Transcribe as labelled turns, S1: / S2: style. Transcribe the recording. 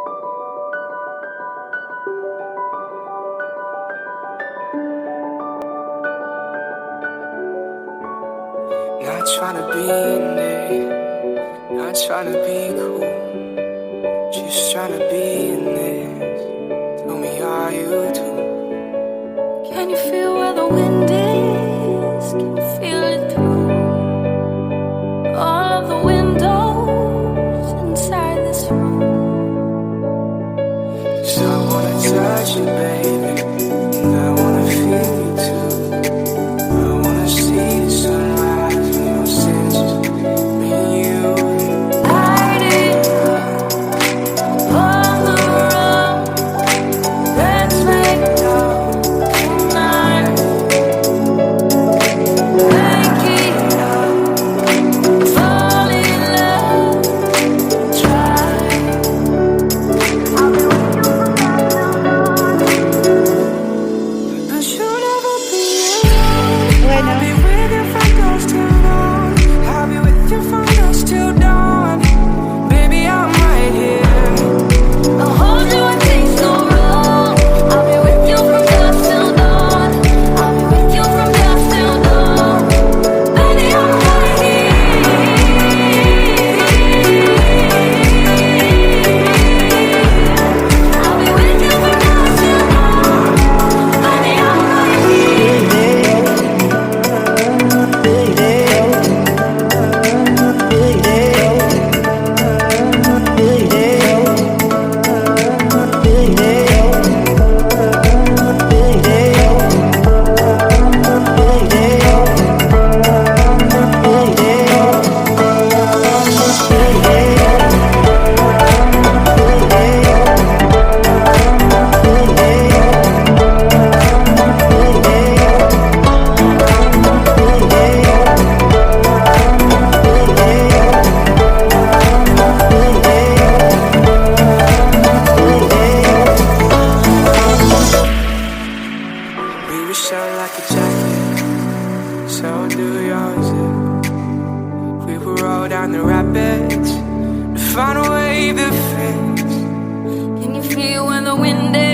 S1: Not trying to be in it, not trying to be cool, just trying to be in this. Tell me, are you too?
S2: Can you feel where the wind is? Can you feel it through all of the windows inside this room?
S1: 'Cause I wanna touch you, baby, and I wanna feel you too. I wanna see the sunrise when your senses, me and you.
S2: Light it up on the road. Let's make love tonight. Make it up, fall in love, try. I'll be with you from now till dawn.
S1: But you'll never be alone. I'll be with you from dusk till dawn. I'll be with you from dusk till dawn. Baby, I'm right here.
S2: I'll hold you and take no wrong. I'll be with you from dusk till dawn. I'll be with you from dusk till dawn. Baby, I'm right here. I'll be with you from dusk till dawn. Baby, I'm right here.
S1: We were shaped like a jacket, so do yours. We will roll down the rapids to find a wave that fits.
S2: Can you feel when the wind is?